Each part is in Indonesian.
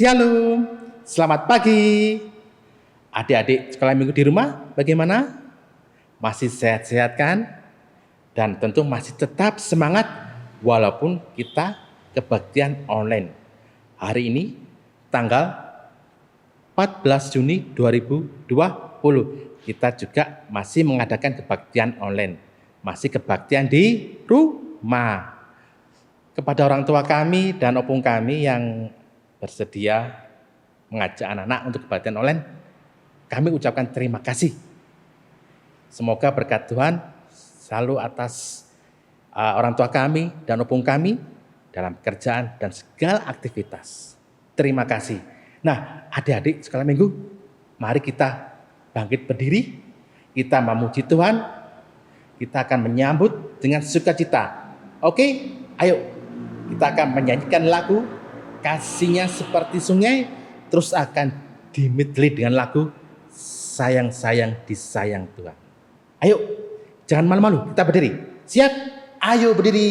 Shalom, selamat pagi. Adik-adik sekolah minggu di rumah bagaimana? Masih sehat-sehat kan? Dan tentu masih tetap semangat walaupun kita kebaktian online. Hari ini tanggal 14 Juni 2020 kita juga masih mengadakan kebaktian online. Masih kebaktian di rumah. Kepada orang tua kami dan opung kami yang bersedia mengajak anak-anak untuk kebaktian online, kami ucapkan terima kasih. Semoga berkat Tuhan selalu atas orang tua kami dan opung kami dalam pekerjaan dan segala aktivitas. Terima kasih. Nah, adik-adik sekolah minggu, mari kita bangkit berdiri, kita memuji Tuhan, kita akan menyambut dengan sukacita. Oke, ayo kita akan menyanyikan lagu Kasihnya Seperti Sungai, terus akan dimedley dengan lagu Sayang-sayang disayang Tuhan. Ayo, jangan malu-malu, kita berdiri. Siap? Ayo berdiri.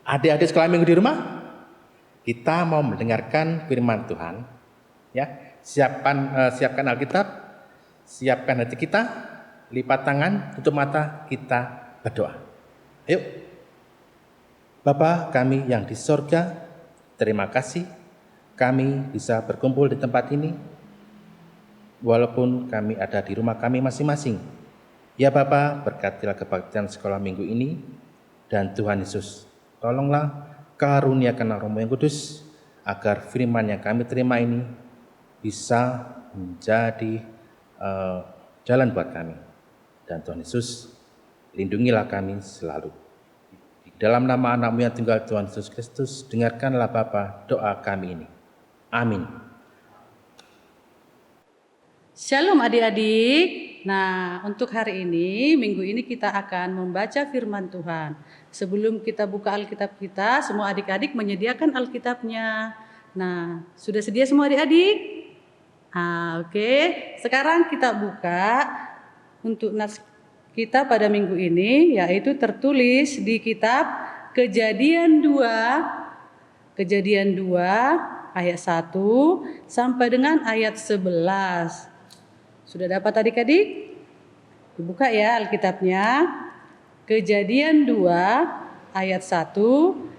Adik-adik sekolah minggu di rumah, kita mau mendengarkan firman Tuhan. Ya, siapkan Alkitab, siapkan hati kita, lipat tangan, tutup mata, kita berdoa. Ayo. Bapa kami yang di sorga, terima kasih kami bisa berkumpul di tempat ini, walaupun kami ada di rumah kami masing-masing. Ya Bapa, berkatilah kebaktian sekolah minggu ini, dan Tuhan Yesus, tolonglah karuniakanlah Roh yang Kudus, agar firman yang kami terima ini bisa menjadi jalan buat kami. Dan Tuhan Yesus, lindungilah kami selalu. Di dalam nama anak-Mu yang tunggal Tuhan Yesus Kristus, dengarkanlah Bapa doa kami ini. Amin. Shalom adik-adik. Nah, untuk hari ini, minggu ini kita akan membaca firman Tuhan. Sebelum kita buka Alkitab kita, semua adik-adik menyediakan Alkitabnya. Nah, sudah sedia semua adik-adik? Oke. Sekarang kita buka untuk nas kita pada minggu ini, yaitu tertulis di kitab Kejadian 2 ayat 1 sampai dengan ayat 11. Sudah dapat adik-adik? Dibuka ya Alkitabnya. Kejadian 2 ayat 1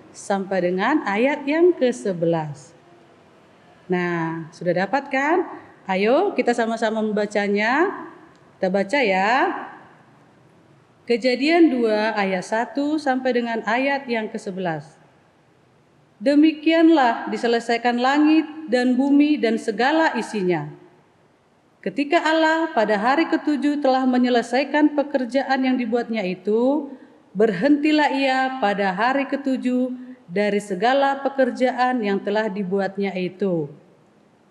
sampai dengan ayat yang ke-11. Nah, sudah dapat kan? Ayo kita sama-sama membacanya. Kita baca ya. Kejadian 2 ayat 1 sampai dengan ayat yang ke-11. Demikianlah diselesaikan langit dan bumi dan segala isinya. Ketika Allah pada hari ke-7 telah menyelesaikan pekerjaan yang dibuatnya itu, berhentilah ia pada hari ke-7 dari segala pekerjaan yang telah dibuatnya itu.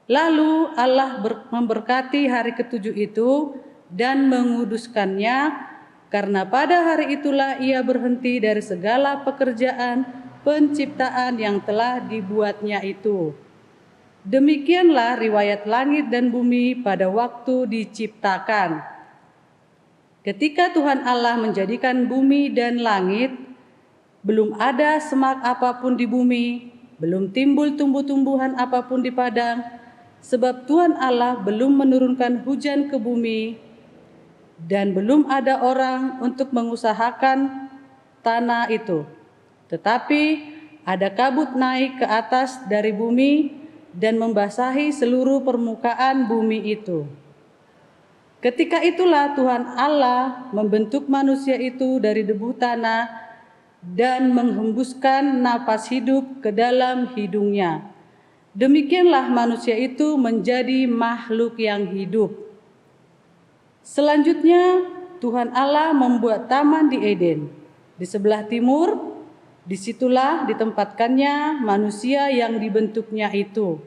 Lalu Allah memberkati hari ke-7 itu dan menguduskannya, karena pada hari itulah ia berhenti dari segala pekerjaan penciptaan yang telah dibuatnya itu. Demikianlah riwayat langit dan bumi pada waktu diciptakan. Ketika Tuhan Allah menjadikan bumi dan langit, belum ada semak apapun di bumi, belum timbul tumbuh-tumbuhan apapun di padang, sebab Tuhan Allah belum menurunkan hujan ke bumi, dan belum ada orang untuk mengusahakan tanah itu. Tetapi ada kabut naik ke atas dari bumi dan membasahi seluruh permukaan bumi itu. Ketika itulah Tuhan Allah membentuk manusia itu dari debu tanah dan menghembuskan napas hidup ke dalam hidungnya. Demikianlah manusia itu menjadi makhluk yang hidup. Selanjutnya Tuhan Allah membuat taman di Eden. Di sebelah timur, disitulah ditempatkannya manusia yang dibentuknya itu.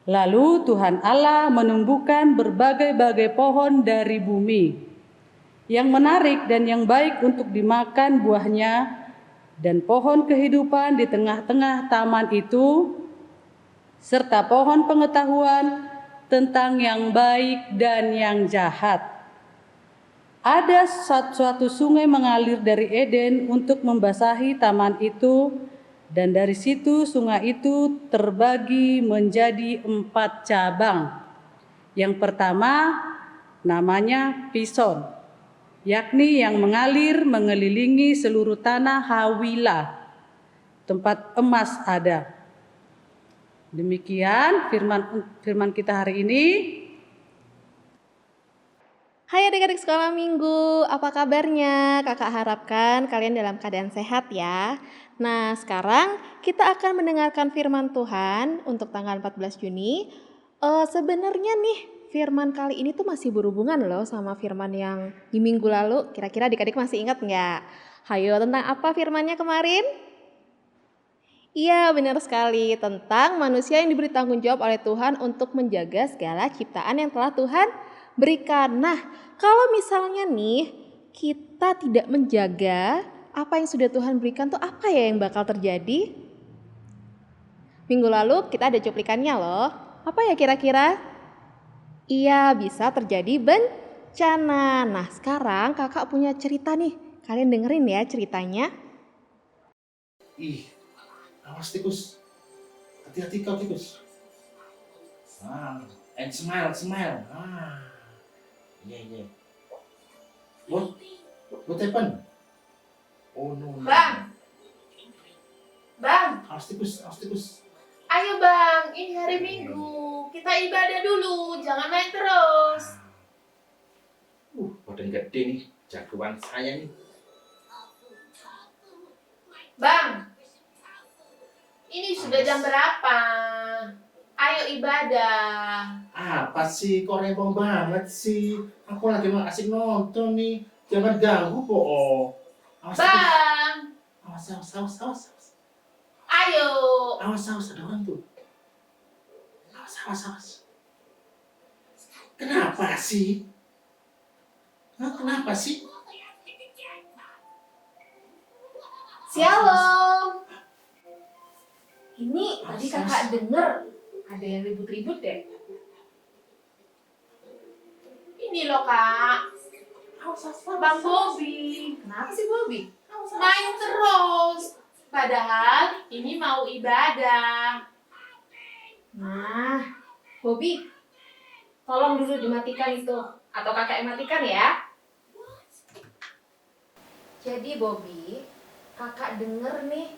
Lalu Tuhan Allah menumbuhkan berbagai-bagai pohon dari bumi, yang menarik dan yang baik untuk dimakan buahnya, dan pohon kehidupan di tengah-tengah taman itu, serta pohon pengetahuan tentang yang baik dan yang jahat. Ada suatu sungai mengalir dari Eden untuk membasahi taman itu, dan dari situ sungai itu terbagi menjadi 4 cabang. Yang pertama namanya Pison, yakni yang mengalir mengelilingi seluruh tanah Hawilah, tempat emas ada. Demikian firman kita hari ini. Hai adik-adik sekolah minggu, apa kabarnya? Kakak harapkan kalian dalam keadaan sehat ya. Nah, sekarang kita akan mendengarkan firman Tuhan untuk tanggal 14 Juni. Sebenarnya nih, firman kali ini tuh masih berhubungan loh sama firman yang di minggu lalu. Kira-kira adik-adik masih ingat nggak? Hayo, tentang apa firmannya kemarin? Iya, benar sekali. Tentang manusia yang diberi tanggung jawab oleh Tuhan untuk menjaga segala ciptaan yang telah Tuhan berikan. Nah, kalau misalnya nih kita tidak menjaga apa yang sudah Tuhan berikan tuh apa ya yang bakal terjadi? Minggu lalu kita ada cuplikannya loh. Apa ya kira-kira? Iya, bisa terjadi bencana. Nah, sekarang kakak punya cerita nih. Kalian dengerin ya ceritanya. Ih, awas tikus. Hati-hati kau tikus. And smile. Yeah. What happened? Oh no. Bang, Awas tikus. ayo bang, ini hari Minggu, kita ibadah dulu, jangan main terus. Badan gede nih, jagoan saya nih. Bang, ini sudah jam berapa? Ayo ibadah. Apa sih? Kok rempong banget sih? Aku lagi mau asik nonton nih. Jangan ganggu, po. Awas, Bang, awas, awas, awas, awas, awas. ayo. Awas, awas, ada orang tuh. Awas, awas, awas. Kenapa sih? Hah, kenapa sih? Shalom. Ini tadi kakak denger ada yang ribut-ribut deh. Ini loh kak, Bang Bobby. Kenapa sih Bobby? Main terus. Padahal ini mau ibadah. Nah, Bobby, tolong dulu dimatikan itu. Atau kakak yang matikan ya. Jadi Bobby, kakak denger nih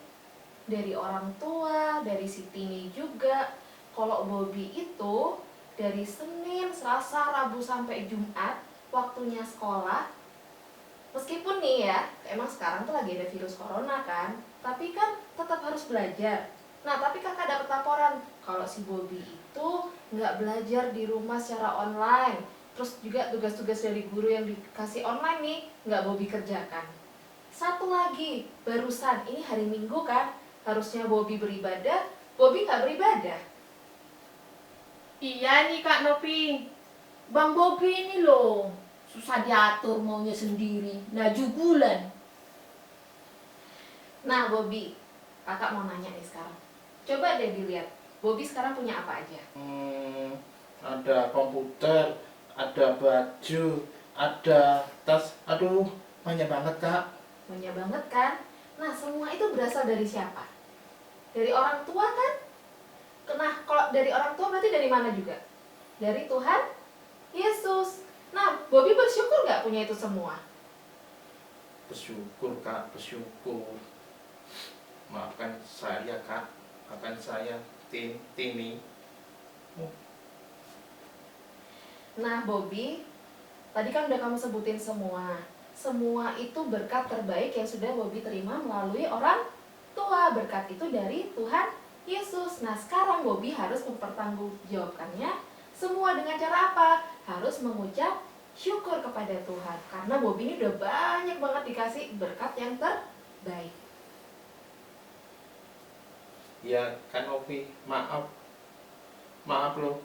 dari orang tua, dari si Tini juga, kalau Bobby itu dari Senin, Selasa, Rabu sampai Jumat waktunya sekolah. Meskipun nih ya, emang sekarang tuh lagi ada virus corona kan, tapi kan tetap harus belajar. Nah, tapi kakak dapat laporan kalau si Bobby itu nggak belajar di rumah secara online. Terus juga tugas-tugas dari guru yang dikasih online nih nggak Bobby kerjakan. Satu lagi, barusan ini hari Minggu kan, harusnya Bobby beribadah, Bobby nggak beribadah. Iya nih Kak Nopi. Bang Bobby ini loh, susah diatur maunya sendiri. Laju bulan. Nah Bobby, kakak mau nanya nih sekarang. Coba deh dilihat, Bobby sekarang punya apa aja? Ada komputer, ada baju, ada tas. Aduh, banyak banget, Kak. Banyak banget kan? Nah semua itu berasal dari siapa? Dari orang tua kan? Nah kalau dari orang tua berarti dari mana juga? Dari Tuhan Yesus. Nah Bobby bersyukur gak punya itu semua? Bersyukur, Kak, bersyukur. Maafkan saya, Kak. Maafkan saya, Tini. Nah Bobby, tadi kan udah kamu sebutin semua. Semua itu berkat terbaik yang sudah Bobby terima melalui orang tua. Berkat itu dari Tuhan Yesus. Nah sekarang Bobby harus mempertanggungjawabkannya semua dengan cara apa? Harus mengucap syukur kepada Tuhan. Karena Bobby ini udah banyak banget dikasih berkat yang terbaik. Ya, kan Opi, maaf. Maaf loh,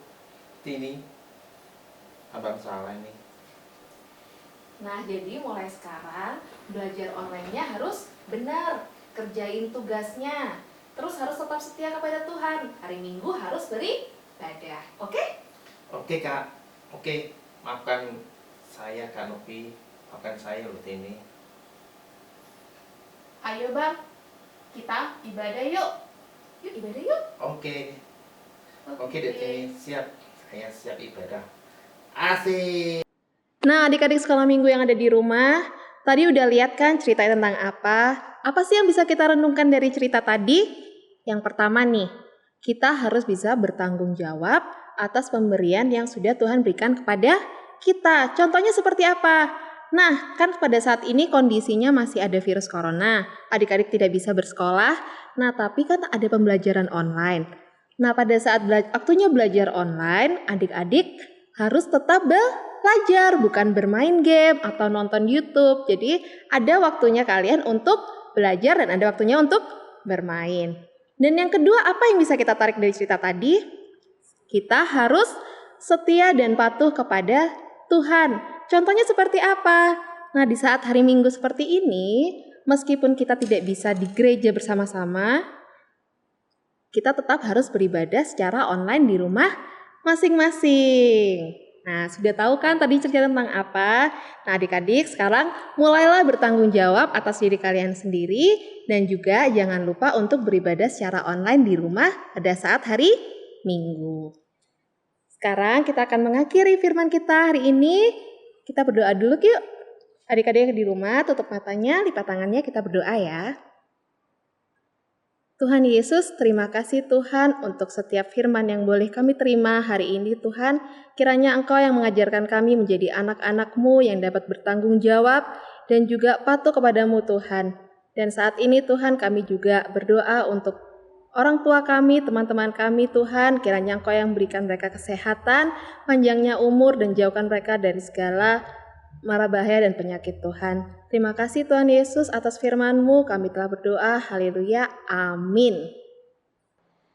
Tini. Abang salah ini. Nah, jadi mulai sekarang belajar online-nya harus benar, kerjain tugasnya. Terus harus tetap setia kepada Tuhan. Hari Minggu harus beribadah. Oke? Oke, Kak. Oke, maafkan saya, Kak Nopi. Maafkan saya loh, Tini. Ayo Bang, kita ibadah yuk. Yuk ibadah yuk. Oke. Oke, deh, Tini. Siap. Saya siap ibadah. Asik. Nah, adik-adik sekolah minggu yang ada di rumah, tadi udah lihat kan cerita tentang apa? Apa sih yang bisa kita renungkan dari cerita tadi? Yang pertama nih, kita harus bisa bertanggung jawab atas pemberian yang sudah Tuhan berikan kepada kita. Contohnya seperti apa? Nah, kan pada saat ini kondisinya masih ada virus corona. Adik-adik tidak bisa bersekolah. Nah, tapi kan ada pembelajaran online. Nah, pada saat waktunya belajar online, adik-adik harus tetap belajar, bukan bermain game atau nonton YouTube. Jadi ada waktunya kalian untuk belajar dan ada waktunya untuk bermain. Dan yang kedua, apa yang bisa kita tarik dari cerita tadi? Kita harus setia dan patuh kepada Tuhan. Contohnya seperti apa? Nah, di saat hari Minggu seperti ini, meskipun kita tidak bisa di gereja bersama-sama, kita tetap harus beribadah secara online di rumah masing-masing. Nah, sudah tahu kan tadi cerita tentang apa? Nah, adik-adik sekarang mulailah bertanggung jawab atas diri kalian sendiri dan juga jangan lupa untuk beribadah secara online di rumah pada saat hari Minggu. Sekarang kita akan mengakhiri firman kita hari ini. Kita berdoa dulu yuk. Adik-adik yang di rumah tutup matanya, lipat tangannya, kita berdoa ya. Tuhan Yesus, terima kasih Tuhan untuk setiap firman yang boleh kami terima hari ini Tuhan. Kiranya Engkau yang mengajarkan kami menjadi anak-anak-Mu yang dapat bertanggung jawab dan juga patuh kepadamu Tuhan. Dan saat ini Tuhan kami juga berdoa untuk orang tua kami, teman-teman kami Tuhan, kiranya Engkau yang berikan mereka kesehatan, panjangnya umur, dan jauhkan mereka dari segala mara bahaya dan penyakit Tuhan. Terima kasih Tuhan Yesus atas firman-Mu, kami telah berdoa, haleluya, amin.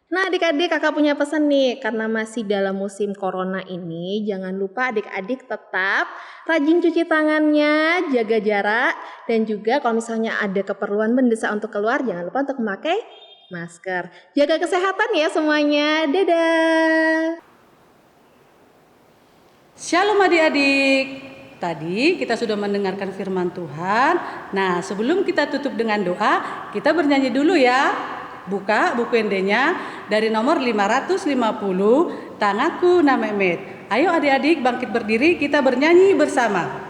Nah adik-adik, kakak punya pesan nih, karena masih dalam musim corona ini, jangan lupa adik-adik tetap rajin cuci tangannya, jaga jarak, dan juga kalau misalnya ada keperluan mendesak untuk keluar, jangan lupa untuk memakai masker. Jaga kesehatan ya semuanya, dadah! Shalom adik-adik. Tadi kita sudah mendengarkan firman Tuhan. Nah, sebelum kita tutup dengan doa, kita bernyanyi dulu ya. Buka buku endenya dari nomor 550, Tangaku Na Mehmet. Ayo adik-adik bangkit berdiri, kita bernyanyi bersama.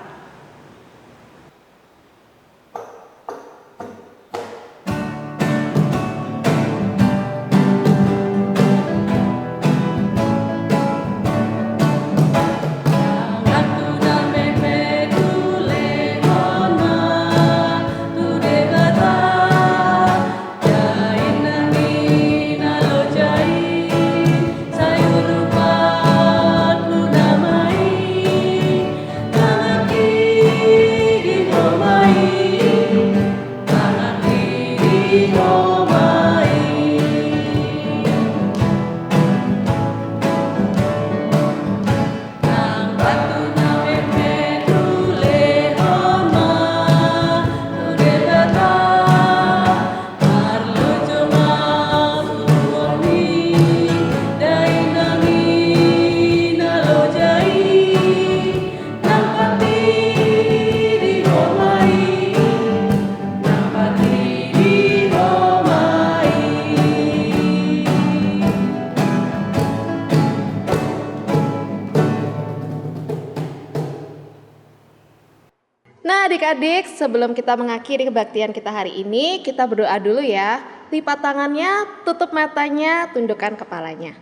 Nah adik-adik, sebelum kita mengakhiri kebaktian kita hari ini, kita berdoa dulu ya. Lipat tangannya, tutup matanya, tundukkan kepalanya.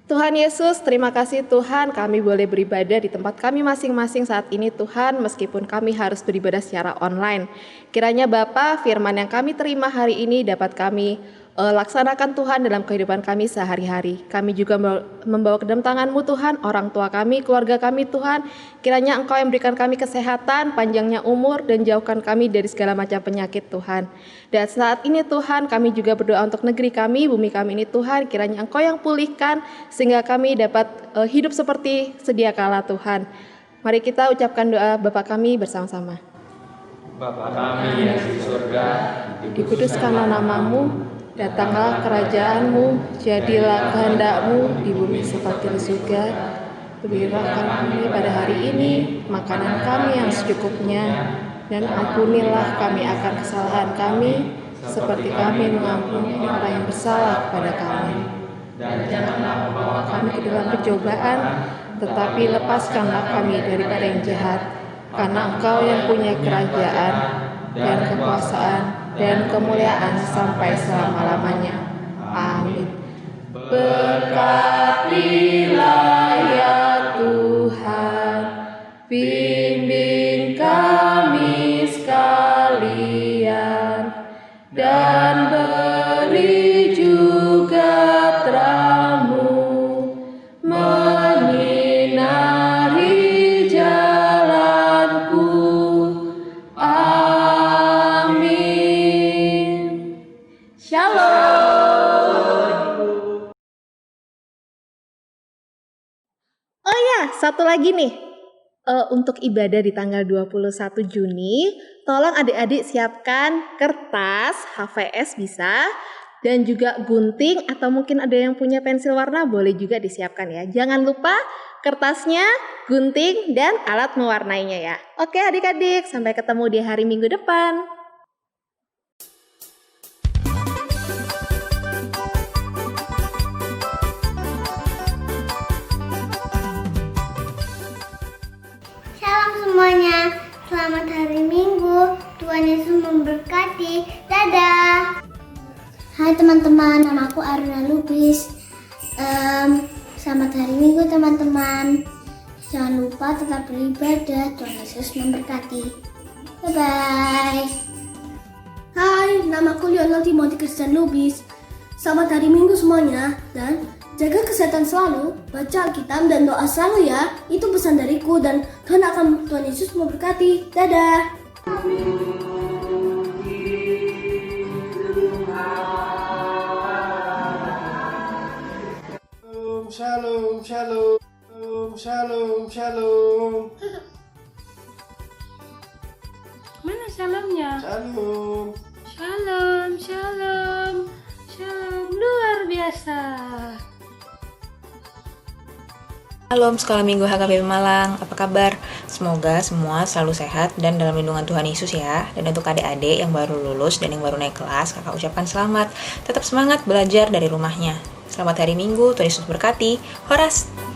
Tuhan Yesus, terima kasih Tuhan, kami boleh beribadah di tempat kami masing-masing saat ini Tuhan, meskipun kami harus beribadah secara online. Kiranya Bapa, firman yang kami terima hari ini dapat kami laksanakan Tuhan dalam kehidupan kami sehari-hari. Kami juga membawa ke dalam tangan-Mu Tuhan, orang tua kami, keluarga kami Tuhan. Kiranya Engkau yang berikan kami kesehatan, panjangnya umur, dan jauhkan kami dari segala macam penyakit Tuhan. Dan saat ini Tuhan, kami juga berdoa untuk negeri kami, bumi kami ini Tuhan. Kiranya Engkau yang pulihkan, sehingga kami dapat hidup seperti sedia kala Tuhan. Mari kita ucapkan doa Bapa kami bersama-sama. Bapa kami yang di surga, Dikuduskanlah nama-Mu, datanglah kerajaan-Mu, jadilah kehendak-Mu di bumi seperti di surga. Berilah kami pada hari ini makanan kami yang secukupnya, dan ampunilah kami akan kesalahan kami, seperti kami mengampuni orang yang bersalah kepada kami. dan janganlah membawa Kami ke dalam pencobaan, tetapi lepaskanlah kami daripada yang jahat, karena Engkau yang punya kerajaan dan kekuasaan dan kemuliaan sampai selama-lamanya. Amin. Berkatilah ya Tuhan, bimbing kami sekalian, dan beri juga terang-Mu menyinari jalanku. Amin. Shalom. Oh ya, satu lagi nih. Untuk ibadah di tanggal 21 Juni, tolong adik-adik siapkan kertas, HVS bisa, dan juga gunting atau mungkin ada yang punya pensil warna boleh juga disiapkan ya. Jangan lupa kertasnya, gunting, dan alat mewarnainya ya. Oke adik-adik, sampai ketemu di hari Minggu depan. Shalom semuanya, selamat hari Minggu, Tuhan Yesus memberkati, dadah. Hai teman-teman, nama aku Aruna Lubis. Selamat hari Minggu teman-teman. Jangan lupa tetap beribadah, Tuhan Yesus memberkati. Bye-bye. Hai, namaku Lionel Timothy Christian Lubis. Selamat hari Minggu semuanya, dan jaga kesehatan selalu, baca Alkitab dan doa selalu ya. Itu pesan dariku dan Tuhan Yesus memberkati. Dadah. Shalom, shalom, shalom, shalom. Mana shalomnya? Shalom. Shalom, shalom, shalom, luar biasa. Shalom Sekolah Minggu HKBP Malang, apa kabar? Semoga semua selalu sehat dan dalam lindungan Tuhan Yesus ya. Dan untuk adik-adik yang baru lulus dan yang baru naik kelas, kakak ucapkan selamat. Tetap semangat belajar dari rumahnya. Selamat hari Minggu, Tuhan Yesus berkati. Horas!